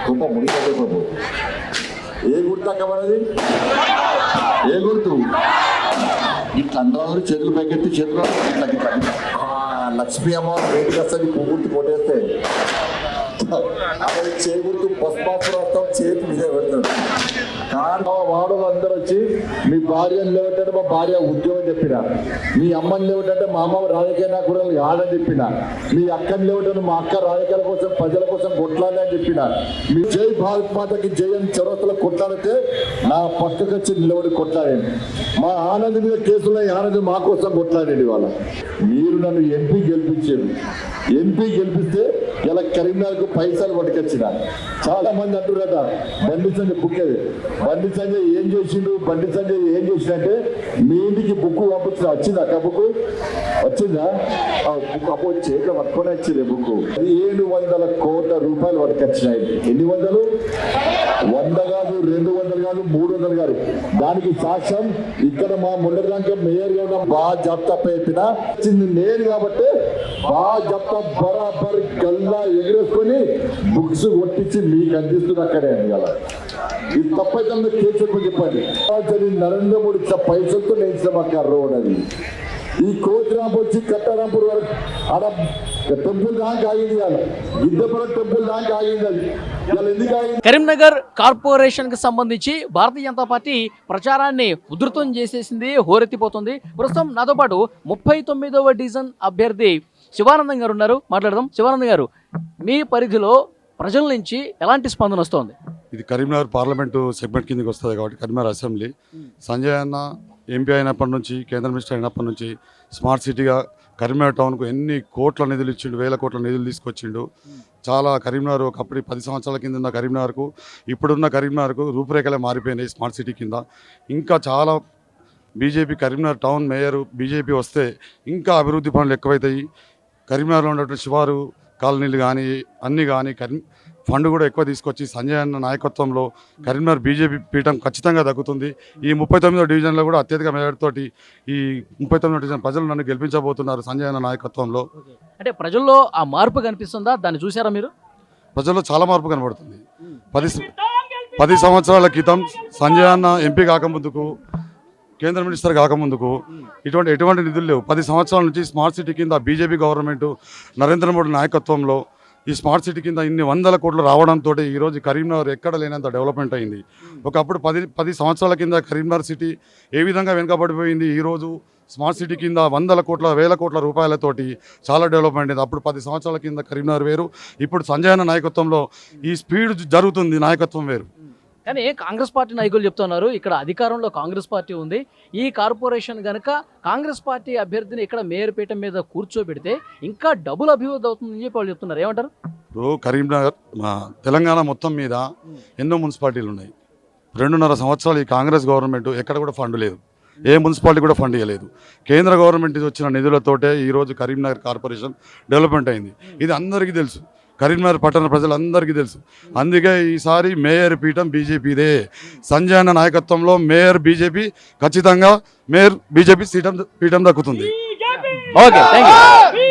గొప్ప ముడిపడే బాబు ఏ గుర్తు అక్కబడది ఏ గుర్తు ఇట్లా అందరూ చేతులు పైకెత్తి చేతులు ఇట్లా ఇట్లా లక్ష్మీ అమ్మవారు బయటకు వస్తుంది పువ్వు గుర్తు కొట్టేస్తే అక్కడ చే గుర్తు పసుపాపురం చేతి మీదే పెడతాడు. కానీ వాడు అందరూ వచ్చి మీ భార్యను లేవటంటే మా భార్య ఉద్యోగం చెప్పిన, మీ అమ్మని లేవటంటే మా అమ్మ రాజకీయ నాయకురాలు కాదని చెప్పిన, మీ అక్కని లేవటంటే మా అక్క రాజకీయాల కోసం ప్రజల కోసం కొట్లాడి అని చెప్పిన, మీ జై భారత్ మాతకి జై అని చొరవతలో కొట్లాడితే నా పక్కకు వచ్చి నిలబడి కొట్లాడండి. మా ఆనంద్ మీద కేసులో ఆనంద్ మా కోసం కొట్లాడండి. వాళ్ళ మీరు నన్ను ఎంపీ గెలిపించారు. ఎంపీ గెలిపిస్తే ఇలా కరీంనగర్కు పైసలు పట్టుకొచ్చిన. చాలా మంది అంటున్నారట బండి సంజయ్ బుక్ అది, బండి సంజయ్ ఏం చేసిండు, బండి సంజయ్ ఏం చేసిందంటే మీ ఇంటికి బుక్ పంపించిన. వచ్చిందా అక్క బుక్ వచ్చిందా? బుక్ అప్పుడు చేతిలో పట్టుకొని వచ్చింది బుక్. 700 కోట్ల రూపాయలు పట్టుకొచ్చినాయి. ఎన్ని వందలు? 100 కాదు, 200 కాదు, 300 కాదు. దానికి సాక్ష్యం ఇక్కడ మా ముండరాంక మేయర్ గా బాగా జప్తా చెప్పిన నేను కాబట్టి బాగా జప్తా బరాబర్ గల్లా ఎగిరేసుకొని బుక్స్ కొట్టించి మీకు అందిస్తుంది అక్కడే అని కదా. ఇది తప్పైతే కేసు చెప్పండి. నరేంద్ర మోడీ పైసలతో నేను ఇచ్చిన మాకు రోడ్ అది. ఈ కోతిరాంపూర్ వచ్చి కట్టారాంపూర్ వరకు ఆడ టెంపుల్ దాకా ఆగింది కదా, గిద్దపురం టెంపుల్ దాకా ఆగింది. అది ఇలా ఎందుకు ఆగింది? కరీంనగర్ కార్పొరేషన్ కి సంబంధించి భారతీయ జనతా పార్టీ ప్రచారాన్ని ఉధృతం చేసేసింది, హోరెత్తిపోతుంది. ప్రస్తుతం నాతో పాటు 39వ డివిజన్ అభ్యర్థి శివానందం గారు ఉన్నారు, మాట్లాడదాం. శివానందం గారు, మీ పరిధిలో ప్రజల నుంచి ఎలాంటి స్పందన వస్తుంది? ఇది కరీంనగర్ పార్లమెంటు సెగ్మెంట్ కిందకి వస్తుంది కాబట్టి కరీంనగర్ అసెంబ్లీ సంజయ్ అన్న ఎంపీ అయినప్పటి నుంచి, కేంద్ర మినిస్టర్ అయినప్పటి నుంచి స్మార్ట్ సిటీగా కరీంనగర్ టౌన్కు ఎన్ని కోట్ల నిధులు ఇచ్చిండు, 1000 కోట్ల నిధులు తీసుకొచ్చిండు. చాలా కరీంనగర్ ఒకప్పుడు 10 సంవత్సరాల కింద ఉన్న కరీంనగర్కు ఇప్పుడున్న కరీంనగర్కు రూపురేఖలే మారిపోయినాయి స్మార్ట్ సిటీ కింద. ఇంకా చాలా BJP Karimnagar town mayor BJP వస్తే ఇంకా అభివృద్ధి పనులు ఎక్కువైతాయి. కరీంనగర్లో ఉన్నటువంటి శివారు కాలనీలు కానీ అన్నీ కానీ ఫండ్ కూడా ఎక్కువ తీసుకొచ్చి సంజయ్ అన్న నాయకత్వంలో కరీంనగర్ బీజేపీ పీఠం ఖచ్చితంగా దక్కుతుంది. ఈ 39వ డివిజన్లో కూడా అత్యధిక మేయర్తోటి ఈ 39వ డివిజన్ ప్రజలు నన్ను గెలిపించబోతున్నారు సంజయ్ అన్న నాయకత్వంలో. అంటే ప్రజల్లో ఆ మార్పు కనిపిస్తుందా? దాన్ని చూసారా మీరు? ప్రజల్లో చాలా మార్పు కనబడుతుంది. 10 సంవత్సరాల క్రితం సంజయ్ అన్న ఎంపీ కాకముందుకు, కేంద్ర మినిస్టర్ కాకముందుకు ఎటువంటి నిధులు లేవు. 10 సంవత్సరాల నుంచి స్మార్ట్ సిటీ కింద బీజేపీ గవర్నమెంట్ నరేంద్ర మోడీ నాయకత్వంలో ఈ స్మార్ట్ సిటీ కింద ఇన్ని 100 కోట్లు రావడంతో ఈరోజు కరీంనగర్ ఎక్కడ లేనంత డెవలప్మెంట్ అయింది. ఒకప్పుడు 10 సంవత్సరాల కింద కరీంనగర్ సిటీ ఏ విధంగా వెనుకబడిపోయింది, ఈరోజు స్మార్ట్ సిటీ కింద 100 కోట్ల 1000 కోట్ల రూపాయలతోటి చాలా డెవలప్మెంట్ అయింది. అప్పుడు 10 సంవత్సరాల కింద కరీంనగర్ వేరు, ఇప్పుడు సంజయ్ అన్న నాయకత్వంలో ఈ స్పీడ్ జరుగుతుంది, నాయకత్వం వేరు. కానీ కాంగ్రెస్ పార్టీ నాయకులు చెప్తున్నారు ఇక్కడ అధికారంలో కాంగ్రెస్ పార్టీ ఉంది, ఈ కార్పొరేషన్ కనుక కాంగ్రెస్ పార్టీ అభ్యర్థిని ఇక్కడ మేయర్ పీఠం మీద కూర్చోబెడితే ఇంకా డబుల్ అభివృద్ధి అవుతుందని చెప్పి వాళ్ళు చెప్తున్నారు. ఏమంటారు? ఇప్పుడు కరీంనగర్ తెలంగాణ మొత్తం మీద ఎన్నో మున్సిపాలిటీలు ఉన్నాయి. 2.5 సంవత్సరాలు ఈ కాంగ్రెస్ గవర్నమెంట్ ఎక్కడ కూడా ఫండ్ లేదు, ఏ మున్సిపాలిటీ కూడా ఫండ్ ఇవ్వలేదు. కేంద్ర గవర్నమెంట్ వచ్చిన నిధులతోటే ఈరోజు కరీంనగర్ కార్పొరేషన్ డెవలప్మెంట్ అయింది. ఇది అందరికీ తెలుసు, కరీంనగర్ పట్టణ ప్రజలందరికీ తెలుసు. అందుకే ఈసారి మేయర్ పీఠం బీజేపీదే. సంజయ్ అన్న నాయకత్వంలో మేయర్ బీజేపీ, ఖచ్చితంగా మేయర్ బీజేపీ పీఠం దక్కుతుంది. Okay, thank you.